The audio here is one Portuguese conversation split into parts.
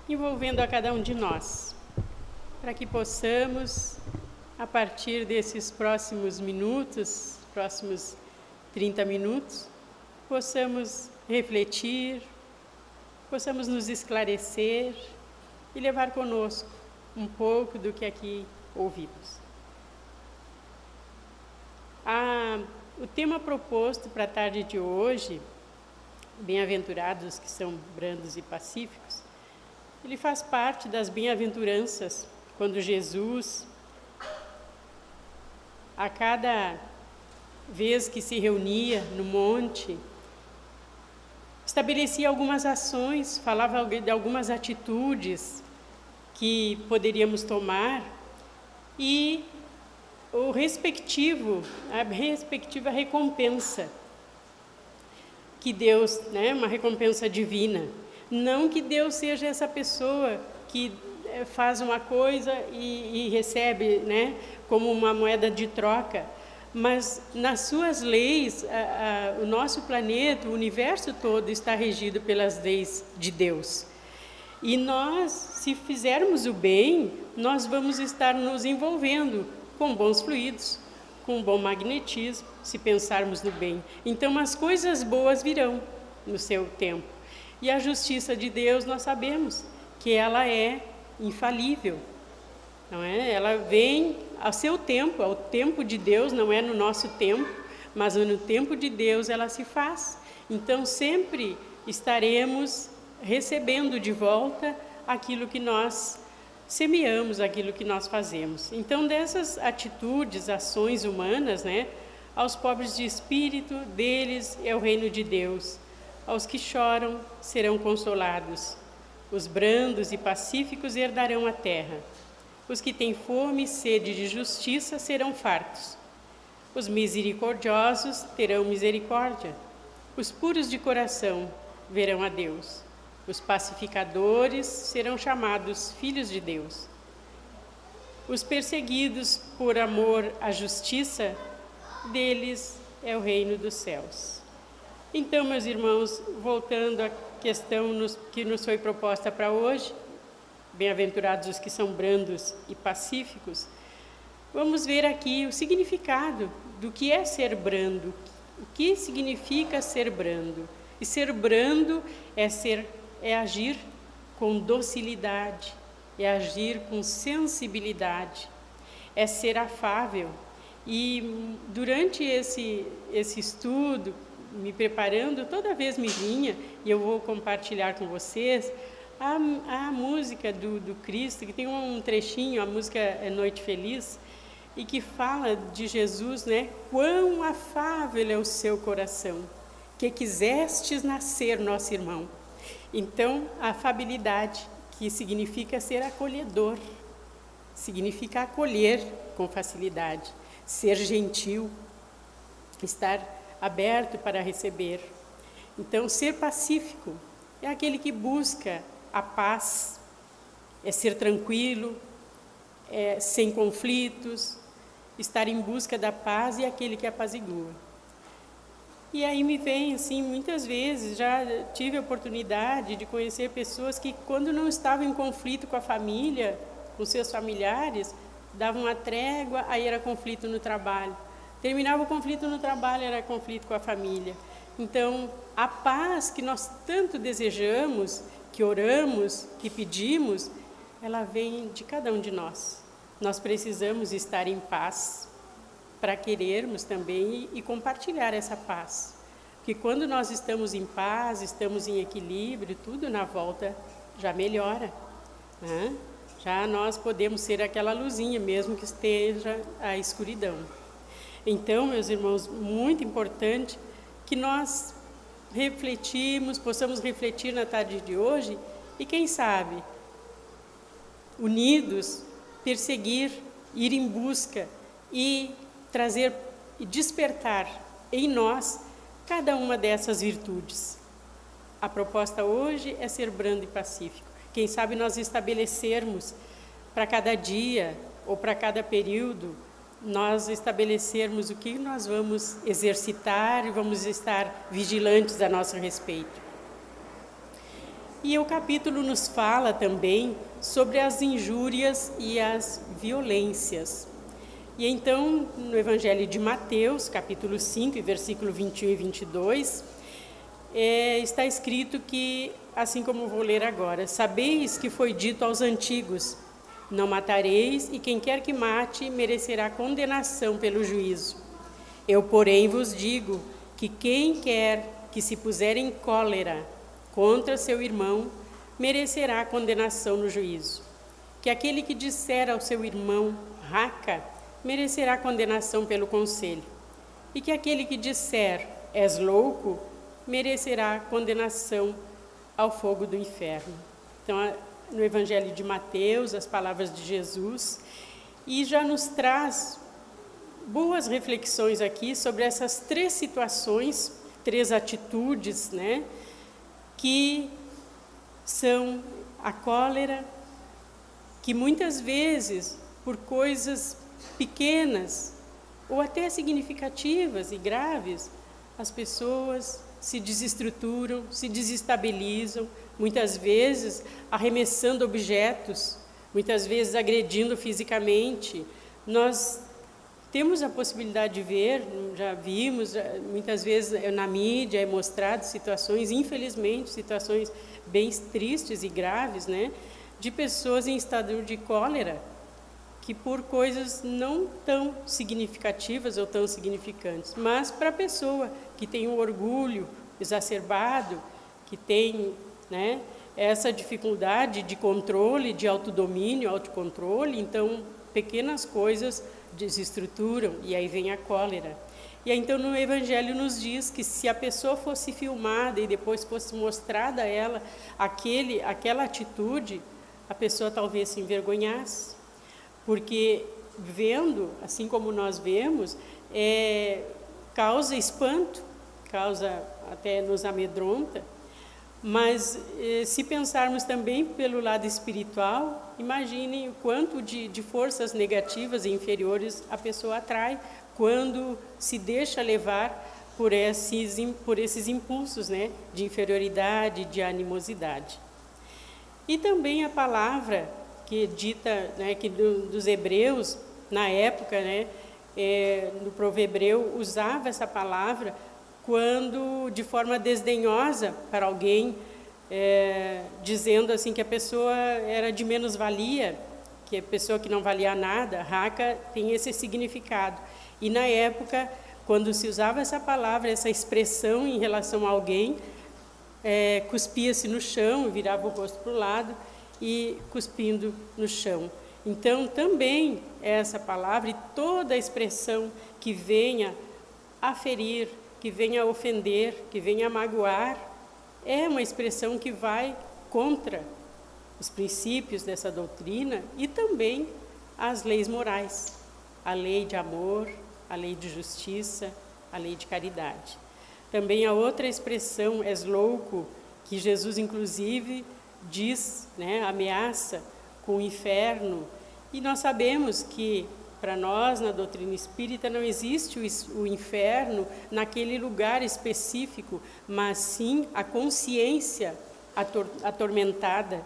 envolvendo a cada um de nós, para que possamos, a partir desses próximos minutos, próximos 30 minutos, possamos refletir, possamos nos esclarecer e levar conosco um pouco do que aqui ouvimos. O tema proposto para a tarde de hoje, bem-aventurados que são brandos e pacíficos, ele faz parte das bem-aventuranças, quando Jesus, a cada vez que se reunia no monte, estabelecia algumas ações, falava de algumas atitudes que poderíamos tomar e a respectiva recompensa que Deus, uma recompensa divina. Não que Deus seja essa pessoa que faz uma coisa e recebe, como uma moeda de troca, mas nas suas leis, o nosso planeta, o universo todo está regido pelas leis de Deus. E nós, se fizermos o bem, nós vamos estar nos envolvendo com bons fluidos, com bom magnetismo, se pensarmos no bem. Então, as coisas boas virão no seu tempo. E a justiça de Deus, nós sabemos que ela é infalível, não é? Ela vem ao seu tempo, ao tempo de Deus, não é no nosso tempo, mas no tempo de Deus ela se faz. Então, sempre estaremos recebendo de volta aquilo que nós semeamos, aquilo que nós fazemos. Então, dessas atitudes, ações humanas, aos pobres de espírito, deles é o reino de Deus. Aos que choram, serão consolados. Os brandos e pacíficos herdarão a terra. Os que têm fome e sede de justiça serão fartos. Os misericordiosos terão misericórdia. Os puros de coração verão a Deus. Os pacificadores serão chamados filhos de Deus. Os perseguidos por amor à justiça, deles é o reino dos céus. Então, meus irmãos, voltando à questão que nos foi proposta para hoje, bem-aventurados os que são brandos e pacíficos, vamos ver aqui o significado do que é ser brando, o que significa ser brando. E ser brando é agir com docilidade, é agir com sensibilidade, é ser afável. E durante esse estudo, me preparando, toda vez me vinha, e eu vou compartilhar com vocês, a música do Cristo, que tem um trechinho, a música é Noite Feliz, e que fala de Jesus, quão afável é o seu coração, que quisestes nascer nosso irmão. Então, a afabilidade, que significa ser acolhedor, significa acolher com facilidade, ser gentil, estar aberto para receber. Então, ser pacífico é aquele que busca a paz, é ser tranquilo, é sem conflitos, estar em busca da paz e aquele que apazigua. E aí me vem, assim, muitas vezes, já tive a oportunidade de conhecer pessoas que, quando não estavam em conflito com a família, com seus familiares, davam uma trégua, aí era conflito no trabalho. Terminava o conflito no trabalho, era conflito com a família. Então, a paz que nós tanto desejamos, que oramos, que pedimos, ela vem de cada um de nós. Nós precisamos estar em paz para querermos também e compartilhar essa paz. Porque quando nós estamos em paz, estamos em equilíbrio, tudo na volta já melhora, Já nós podemos ser aquela luzinha, mesmo que esteja a escuridão. Então, meus irmãos, muito importante que nós possamos refletir na tarde de hoje e, quem sabe, unidos, perseguir, ir em busca e trazer e despertar em nós cada uma dessas virtudes. A proposta hoje é ser brando e pacífico. Quem sabe nós estabelecermos para cada dia ou para cada período, nós estabelecermos o que nós vamos exercitar e vamos estar vigilantes a nosso respeito. E o capítulo nos fala também sobre as injúrias e as violências. E então, no Evangelho de Mateus, capítulo 5, versículo 21 e 22, está escrito que, assim como vou ler agora, sabeis que foi dito aos antigos, não matareis, e quem quer que mate merecerá condenação pelo juízo. Eu, porém, vos digo que quem quer que se puser em cólera contra seu irmão, merecerá condenação no juízo. Que aquele que disser ao seu irmão, raca, merecerá condenação pelo conselho. E que aquele que disser, és louco, merecerá condenação ao fogo do inferno. Então, no Evangelho de Mateus, as palavras de Jesus, e já nos traz boas reflexões aqui sobre essas 3 situações, 3 atitudes, né, que são a cólera, que muitas vezes, por coisas pequenas ou até significativas e graves, as pessoas se desestruturam, se desestabilizam, muitas vezes arremessando objetos, muitas vezes agredindo fisicamente. Nós temos a possibilidade de ver, já vimos, muitas vezes na mídia é mostrado situações, infelizmente, situações bem tristes e graves, né, de pessoas em estado de cólera, que por coisas não tão significativas ou tão significantes, mas para a pessoa que tem um orgulho exacerbado, que tem, né, essa dificuldade de controle, de autodomínio, autocontrole, então pequenas coisas desestruturam e aí vem a cólera. E aí, então no Evangelho nos diz que se a pessoa fosse filmada e depois fosse mostrada a ela aquela atitude, a pessoa talvez se envergonhasse, porque vendo, assim como nós vemos, causa espanto, causa até nos amedronta, mas se pensarmos também pelo lado espiritual, imaginem o quanto de forças negativas e inferiores a pessoa atrai quando se deixa levar por esses impulsos, né, de inferioridade, de animosidade. E também a palavra que dita, né, que dos hebreus, na época, né, no povo hebreu, usava essa palavra quando, de forma desdenhosa para alguém, dizendo assim que a pessoa era de menos valia, que a pessoa que não valia nada, raca, tem esse significado. E na época, quando se usava essa palavra, essa expressão em relação a alguém, cuspia-se no chão, virava o rosto para o lado e cuspindo no chão. Então, também essa palavra e toda a expressão que venha a ferir, que venha a ofender, que venha a magoar, é uma expressão que vai contra os princípios dessa doutrina e também as leis morais, a lei de amor, a lei de justiça, a lei de caridade. Também a outra expressão, és louco, que Jesus inclusive diz, né, ameaça com o inferno, e nós sabemos que para nós, na doutrina espírita, não existe o inferno naquele lugar específico, mas sim a consciência atormentada.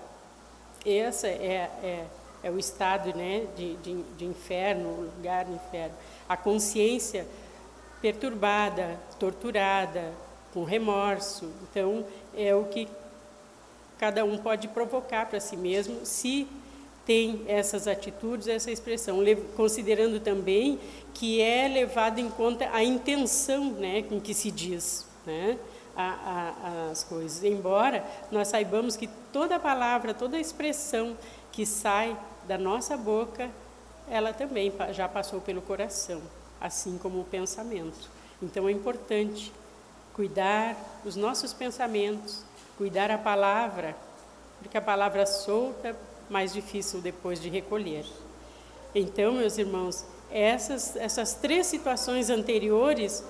Esse é o estado, né, de inferno, o lugar do inferno. A consciência perturbada, torturada, com remorso. Então, é o que cada um pode provocar para si mesmo, se tem essas atitudes, essa expressão, considerando também que é levado em conta a intenção, né, com que se diz, né, as coisas. Embora nós saibamos que toda palavra, toda expressão que sai da nossa boca, ela também já passou pelo coração, assim como o pensamento. Então é importante cuidar os nossos pensamentos, cuidar a palavra, porque a palavra solta, mais difícil depois de recolher. Então, meus irmãos, essas 3 situações anteriores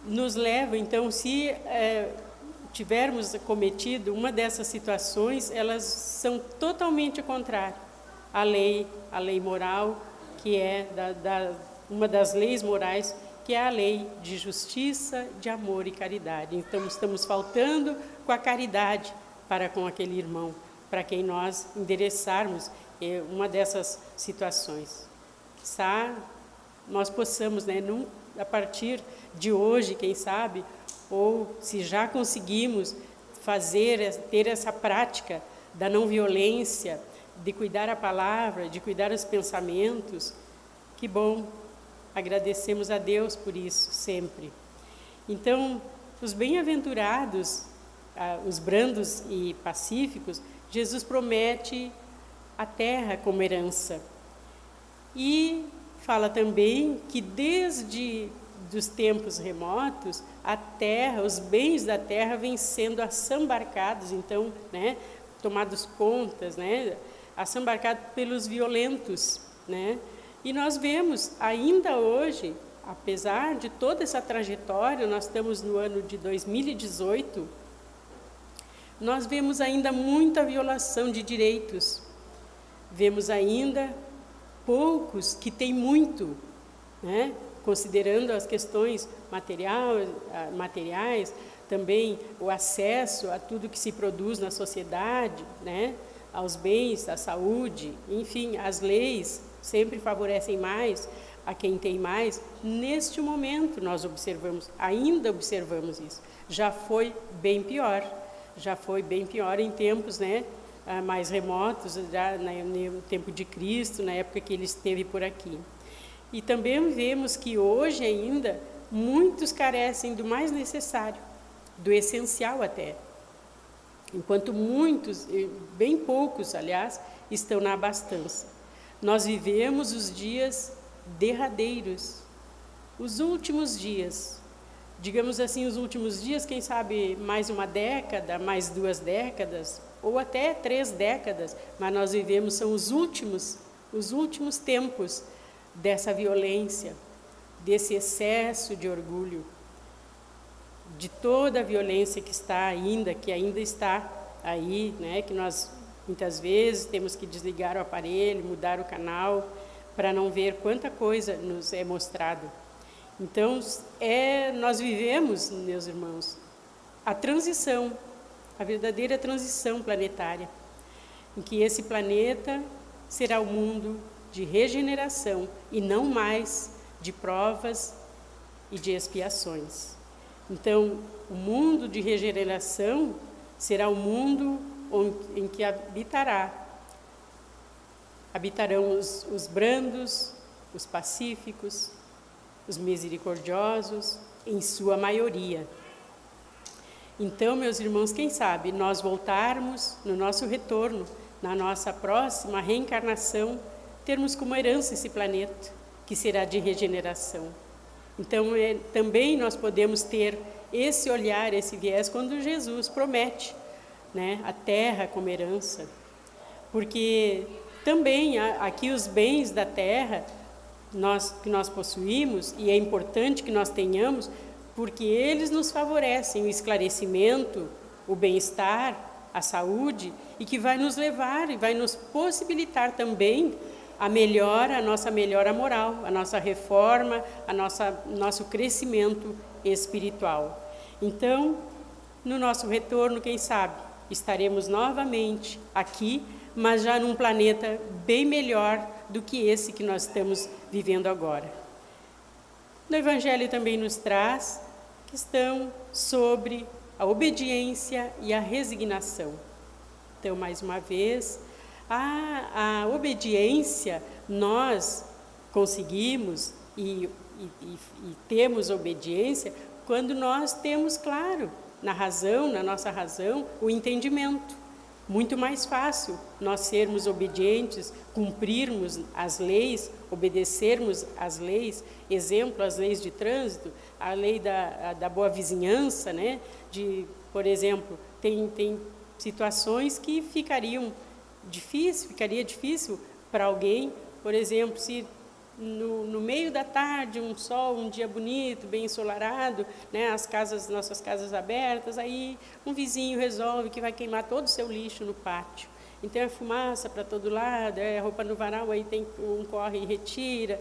nos levam, então, se tivermos cometido uma dessas situações, elas são totalmente contrárias à lei moral, que é uma das leis morais, que é a lei de justiça, de amor e caridade. Então, estamos faltando com a caridade, para com aquele irmão, para quem nós endereçarmos uma dessas situações. Quizá nós possamos, né, a partir de hoje, quem sabe, ou se já conseguimos ter essa prática da não violência, de cuidar a palavra, de cuidar os pensamentos, que bom, agradecemos a Deus por isso sempre. Então, os bem-aventurados, os brandos e pacíficos, Jesus promete a terra como herança. E fala também que desde dos tempos remotos, a terra, os bens da terra vêm sendo assambarcados, então, né, tomados contas, né, assambarcados pelos violentos, né? E nós vemos ainda hoje, apesar de toda essa trajetória, nós estamos no ano de 2018, nós vemos ainda muita violação de direitos. Vemos ainda poucos que têm muito, né? Considerando as questões materiais, também o acesso a tudo que se produz na sociedade, né? Aos bens, à saúde, enfim, as leis sempre favorecem mais a quem tem mais. Neste momento nós ainda observamos isso. Já foi bem pior em tempos, né, mais remotos, já no tempo de Cristo, na época que ele esteve por aqui. E também vemos que hoje ainda muitos carecem do mais necessário, do essencial até. Enquanto muitos, bem poucos, aliás, estão na abastança. Nós vivemos os dias derradeiros, os últimos dias. Digamos assim, os últimos dias, quem sabe mais uma década, mais 2 décadas, ou até 3 décadas, mas nós vivemos, são os últimos tempos dessa violência, desse excesso de orgulho, de toda a violência que ainda está aí, né, que nós muitas vezes temos que desligar o aparelho, mudar o canal, para não ver quanta coisa nos é mostrado. Então, nós vivemos, meus irmãos, a verdadeira transição planetária, em que esse planeta será um mundo de regeneração e não mais de provas e de expiações. Então, o mundo de regeneração será o mundo em que habitarão os brandos, os pacíficos, os misericordiosos, em sua maioria. Então, meus irmãos, quem sabe nós voltarmos no nosso retorno, na nossa próxima reencarnação, termos como herança esse planeta, que será de regeneração. Então, também nós podemos ter esse olhar, esse viés, quando Jesus promete, né, a terra como herança. Porque também aqui os bens da terra que nós possuímos, e é importante que nós tenhamos, porque eles nos favorecem o esclarecimento, o bem-estar, a saúde, e que vai nos levar e vai nos possibilitar também a nossa melhora moral, a nossa reforma, nosso crescimento espiritual. Então, no nosso retorno, quem sabe, estaremos novamente aqui, mas já num planeta bem melhor do que esse que nós estamos vivendo agora. No Evangelho também nos traz questão sobre a obediência e a resignação. Então, mais uma vez, a obediência nós conseguimos e temos obediência quando nós temos claro, na nossa razão, o entendimento. Muito mais fácil nós sermos obedientes, cumprirmos as leis, obedecermos as leis, exemplo, as leis de trânsito, a lei da boa vizinhança, né? Por exemplo, tem situações que ficaria difícil para alguém, por exemplo, se no meio da tarde, um dia bonito, bem ensolarado, né, nossas casas abertas, aí um vizinho resolve que vai queimar todo o seu lixo no pátio. Então é fumaça para todo lado, é roupa no varal, aí corre e retira.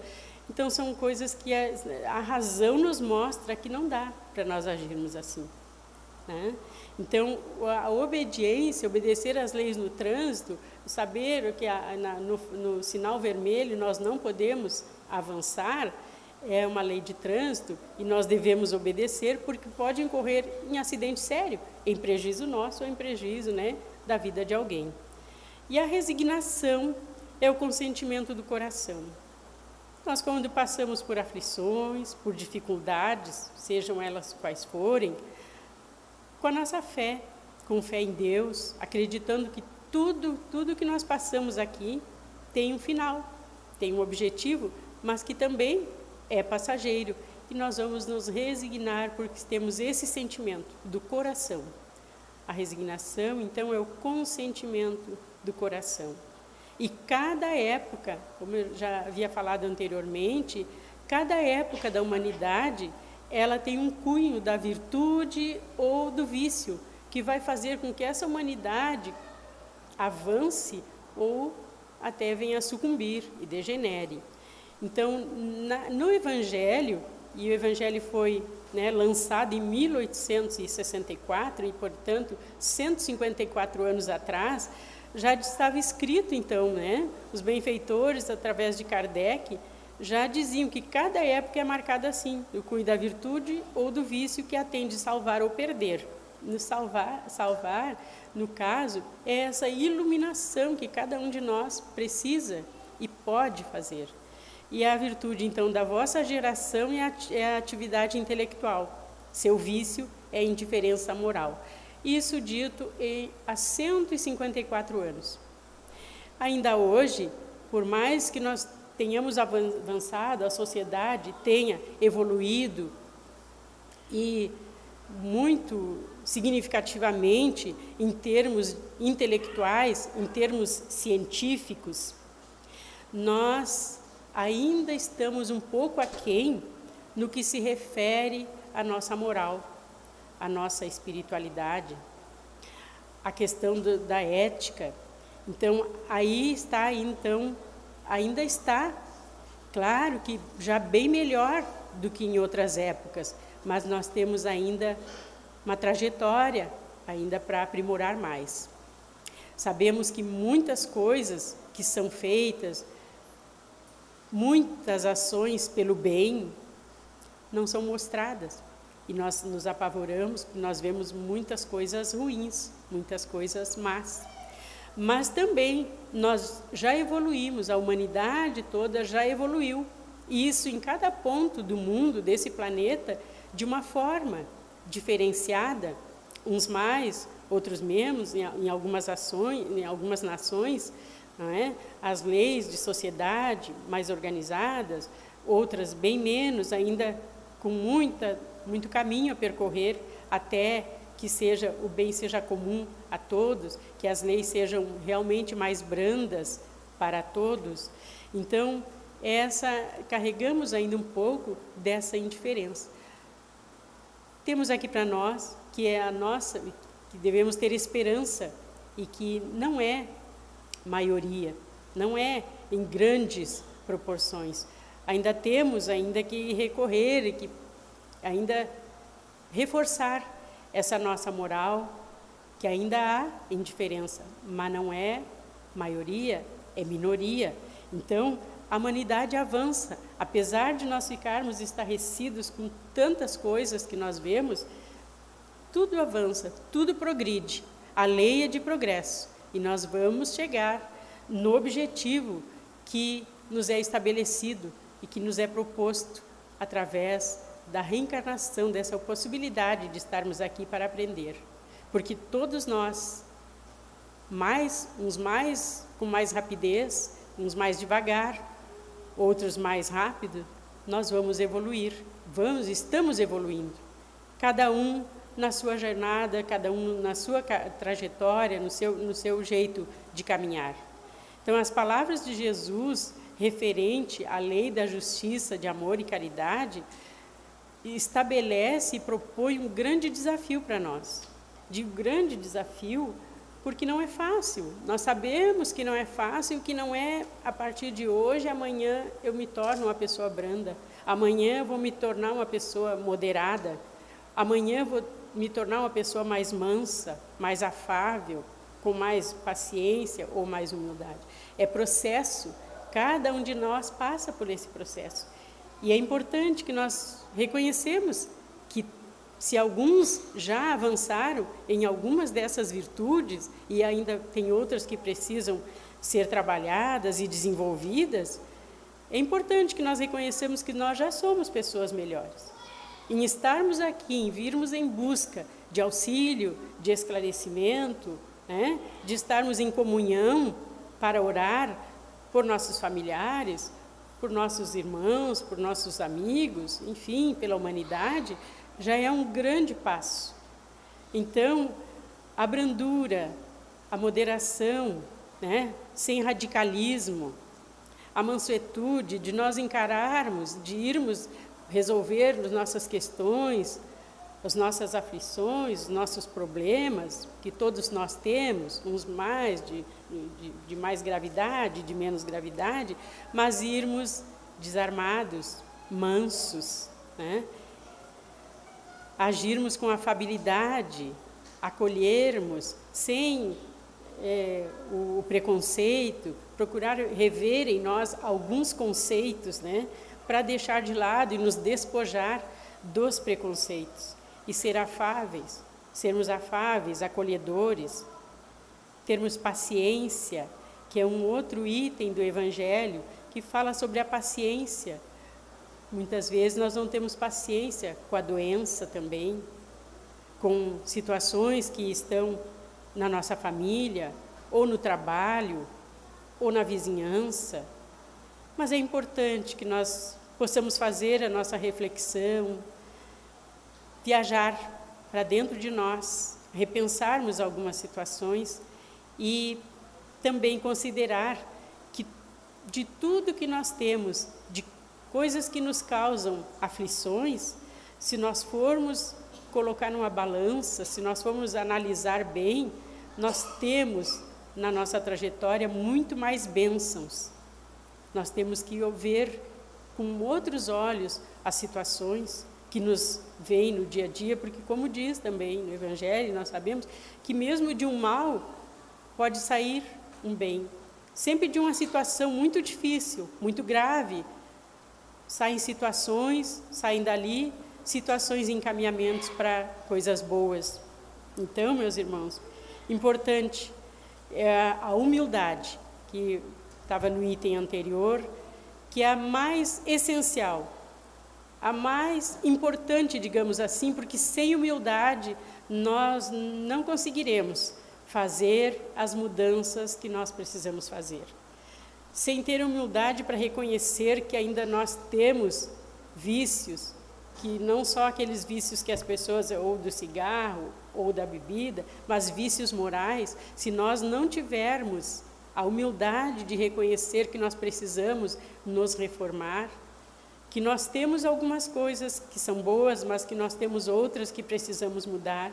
Então são coisas que a razão nos mostra que não dá para nós agirmos assim. né? Então, a obediência, obedecer às leis no trânsito, saber que no sinal vermelho nós não podemos avançar, é uma lei de trânsito e nós devemos obedecer porque pode incorrer em acidente sério, em prejuízo nosso ou em prejuízo, né, da vida de alguém. E a resignação é o consentimento do coração. Nós, quando passamos por aflições, por dificuldades, sejam elas quais forem, com a nossa fé, com fé em Deus, acreditando que tudo que nós passamos aqui tem um final, tem um objetivo, mas que também é passageiro. E nós vamos nos resignar porque temos esse sentimento do coração. A resignação, então, é o consentimento do coração. E cada época, como eu já havia falado anteriormente, cada época da humanidade, ela tem um cunho da virtude ou do vício, que vai fazer com que essa humanidade avance ou até venha a sucumbir e degenere. Então, no Evangelho, e o Evangelho foi, né, lançado em 1864, e, portanto, 154 anos atrás, já estava escrito, então, né, os benfeitores, através de Kardec, já diziam que cada época é marcada assim, o cunho da virtude ou do vício que a tem de salvar ou perder. No salvar, no caso, é essa iluminação que cada um de nós precisa e pode fazer. E a virtude, então, da vossa geração é a atividade intelectual. Seu vício é a indiferença moral. Isso dito há 154 anos. Ainda hoje, por mais que nós tenhamos avançado, a sociedade tenha evoluído e muito significativamente em termos intelectuais, em termos científicos, nós ainda estamos um pouco aquém no que se refere à nossa moral, à nossa espiritualidade, à questão da ética. Então, ainda está, claro que já bem melhor do que em outras épocas, mas nós temos ainda uma trajetória ainda para aprimorar mais. Sabemos que muitas coisas que são feitas, muitas ações pelo bem, não são mostradas. E nós nos apavoramos, porque nós vemos muitas coisas ruins, muitas coisas más. Mas também nós já evoluímos, a humanidade toda já evoluiu. E isso em cada ponto do mundo, desse planeta, de uma forma diferenciada, uns mais, outros menos, em algumas ações, em algumas nações, não é? As leis de sociedade mais organizadas, outras bem menos, ainda com muito caminho a percorrer até que o bem seja comum a todos, que as leis sejam realmente mais brandas para todos. Então, carregamos ainda um pouco dessa indiferença. Temos aqui para nós, que devemos ter esperança e que não é maioria, não é em grandes proporções. Ainda temos que recorrer e que ainda reforçar essa nossa moral, que ainda há indiferença, mas não é maioria, é minoria. Então, a humanidade avança, apesar de nós ficarmos estarrecidos com tantas coisas que nós vemos, tudo avança, tudo progride, a lei é de progresso, e nós vamos chegar no objetivo que nos é estabelecido e que nos é proposto através da reencarnação, dessa possibilidade de estarmos aqui para aprender. Porque todos nós, uns com mais rapidez, uns mais devagar, outros mais rápido, nós vamos evoluir, estamos evoluindo. Cada um na sua jornada, cada um na sua trajetória, no seu jeito de caminhar. Então, as palavras de Jesus, referente à lei da justiça, de amor e caridade, estabelece e propõe um grande desafio para nós. Digo grande desafio porque não é fácil. Nós sabemos que não é fácil, que não é a partir de hoje, amanhã eu me torno uma pessoa branda, amanhã eu vou me tornar uma pessoa moderada, amanhã eu vou me tornar uma pessoa mais mansa, mais afável, com mais paciência ou mais humildade? É processo, cada um de nós passa por esse processo. E é importante que nós reconhecemos que se alguns já avançaram em algumas dessas virtudes e ainda tem outras que precisam ser trabalhadas e desenvolvidas, é importante que nós reconhecemos que nós já somos pessoas melhores. Em estarmos aqui, em virmos em busca de auxílio, de esclarecimento, né, de estarmos em comunhão para orar por nossos familiares, por nossos irmãos, por nossos amigos, enfim, pela humanidade, já é um grande passo. Então, a brandura, a moderação, né, sem radicalismo, a mansuetude de nós encararmos, de irmos resolver as nossas questões, as nossas aflições, os nossos problemas, que todos nós temos, uns mais, de mais gravidade, de menos gravidade, mas irmos desarmados, mansos, né? Agirmos com afabilidade, acolhermos sem o preconceito, procurar rever em nós alguns conceitos, né, para deixar de lado e nos despojar dos preconceitos e ser afáveis, sermos afáveis, acolhedores, termos paciência, que é um outro item do Evangelho que fala sobre a paciência. Muitas vezes nós não temos paciência com a doença também, com situações que estão na nossa família, ou no trabalho, ou na vizinhança. Mas é importante que nós possamos fazer a nossa reflexão, viajar para dentro de nós, repensarmos algumas situações e também considerar que de tudo que nós temos, de coisas que nos causam aflições, se nós formos colocar numa balança, se nós formos analisar bem, nós temos na nossa trajetória muito mais bênçãos. Nós temos que ver com outros olhos as situações que nos vêm no dia a dia, porque, como diz também no Evangelho, nós sabemos que mesmo de um mal pode sair um bem. Sempre de uma situação muito difícil, muito grave, saem situações, saem dali situações e encaminhamentos para coisas boas. Então, meus irmãos, importante é a humildade, que estava no item anterior, que é a mais essencial, a mais importante, digamos assim, porque sem humildade nós não conseguiremos fazer as mudanças que nós precisamos fazer. Sem ter humildade para reconhecer que ainda nós temos vícios, que não só aqueles vícios que as pessoas, ou do cigarro, ou da bebida, mas vícios morais, se nós não tivermos a humildade de reconhecer que nós precisamos nos reformar, que nós temos algumas coisas que são boas, mas que nós temos outras que precisamos mudar,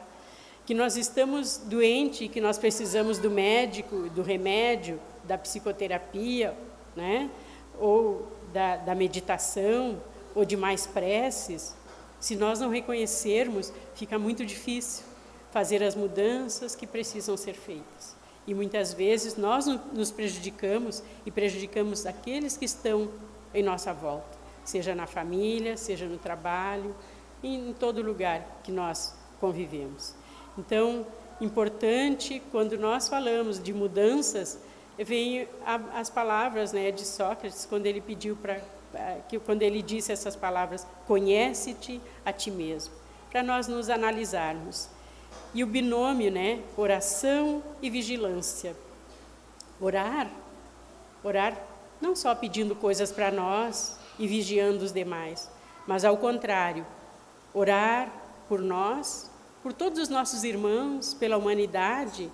que nós estamos doentes e que nós precisamos do médico, do remédio, da psicoterapia, né? Ou da meditação, ou de mais preces. Se nós não reconhecermos, fica muito difícil fazer as mudanças que precisam ser feitas. E muitas vezes nós nos prejudicamos e prejudicamos aqueles que estão em nossa volta, seja na família, seja no trabalho, em todo lugar que nós convivemos. Então, importante, quando nós falamos de mudanças, vem as palavras, né, de Sócrates, quando ele pediu quando ele disse essas palavras: conhece-te a ti mesmo, para nós nos analisarmos. E o binômio, né, oração e vigilância. Orar não só pedindo coisas para nós e vigiando os demais, mas ao contrário, orar por nós, por todos os nossos irmãos, pela humanidade,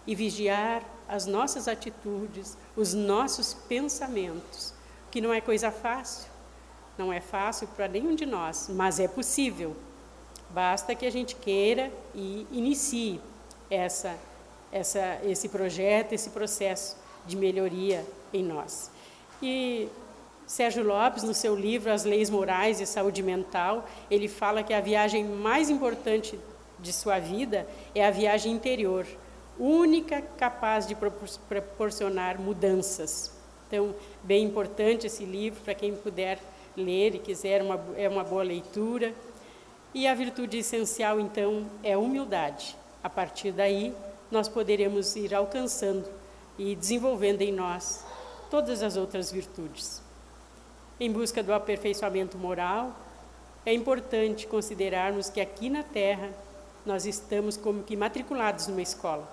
e vigiar as nossas atitudes, os nossos pensamentos, que não é coisa fácil, não é fácil para nenhum de nós, mas é possível. Basta que a gente queira e inicie esse projeto, esse processo de melhoria em nós. E Sérgio Lopes, no seu livro As Leis Morais e Saúde Mental, ele fala que a viagem mais importante de sua vida é a viagem interior, única capaz de proporcionar mudanças. Então, bem importante esse livro, para quem puder ler e quiser, é uma boa leitura. E a virtude essencial, então, é a humildade. A partir daí, nós poderemos ir alcançando e desenvolvendo em nós todas as outras virtudes. Em busca do aperfeiçoamento moral, é importante considerarmos que aqui na Terra nós estamos como que matriculados numa escola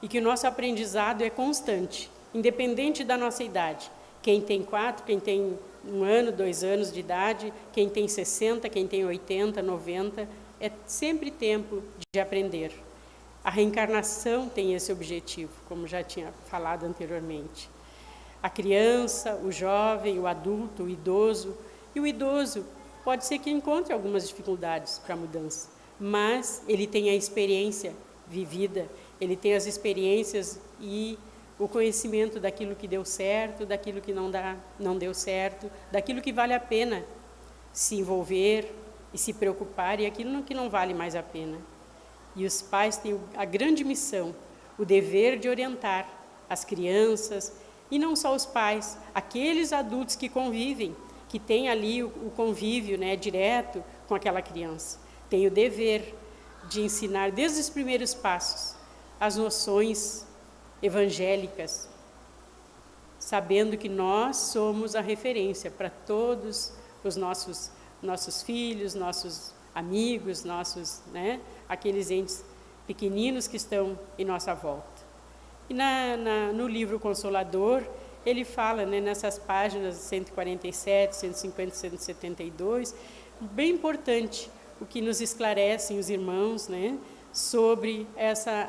e que o nosso aprendizado é constante, independente da nossa idade. Quem tem 4, quem tem 1 ano, 2 anos de idade, quem tem 60, quem tem 80, 90, é sempre tempo de aprender. A reencarnação tem esse objetivo, como já tinha falado anteriormente. A criança, o jovem, o adulto, o idoso. E o idoso pode ser que encontre algumas dificuldades para a mudança, mas ele tem a experiência vivida, ele tem as experiências e o conhecimento daquilo que deu certo, daquilo que não deu certo, daquilo que vale a pena se envolver e se preocupar e aquilo que não vale mais a pena. E os pais têm a grande missão, o dever de orientar as crianças, e não só os pais, aqueles adultos que convivem, que têm ali o convívio, né, direto com aquela criança. Tem o dever de ensinar desde os primeiros passos as noções evangélicas, sabendo que nós somos a referência para todos os nossos filhos, nossos amigos, né, aqueles entes pequeninos que estão em nossa volta. E no livro Consolador, ele fala, né, nessas páginas 147, 150, 172, bem importante o que nos esclarecem os irmãos, né, sobre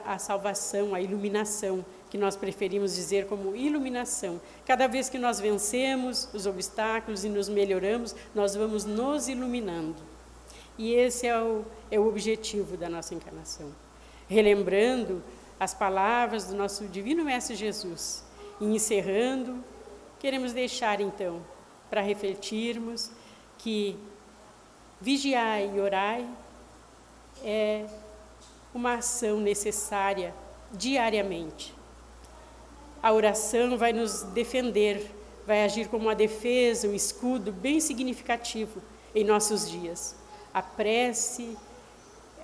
a salvação, a iluminação, que nós preferimos dizer como iluminação. Cada vez que nós vencemos os obstáculos e nos melhoramos, nós vamos nos iluminando. E esse é o objetivo da nossa encarnação. Relembrando as palavras do nosso Divino Mestre Jesus. E encerrando, queremos deixar então, para refletirmos, que vigiai e orai é uma ação necessária diariamente. A oração vai nos defender, vai agir como uma defesa, um escudo bem significativo em nossos dias. A prece,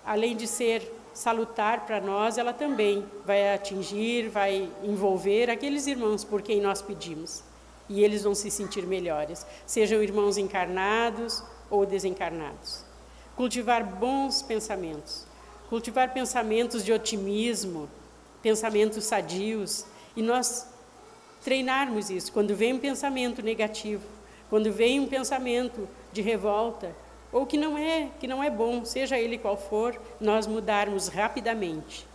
além de ser salutar para nós, ela também vai atingir, vai envolver aqueles irmãos por quem nós pedimos. E eles vão se sentir melhores, sejam irmãos encarnados ou desencarnados. Cultivar bons pensamentos, cultivar pensamentos de otimismo, pensamentos sadios, e nós treinarmos isso. Quando vem um pensamento negativo, quando vem um pensamento de revolta, ou que não é bom, seja ele qual for, nós mudarmos rapidamente.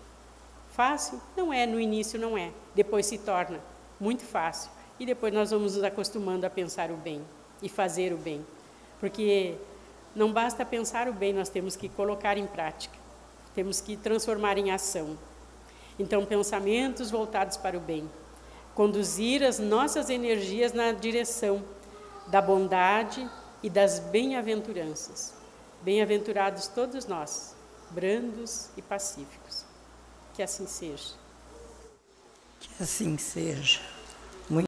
Fácil? Não é, no início não é, depois se torna muito fácil, e depois nós vamos nos acostumando a pensar o bem e fazer o bem, porque não basta pensar o bem, nós temos que colocar em prática, temos que transformar em ação. Então, pensamentos voltados para o bem, conduzir as nossas energias na direção da bondade e das bem-aventuranças. Bem-aventurados todos nós, brandos e pacíficos. Que assim seja. Que assim seja.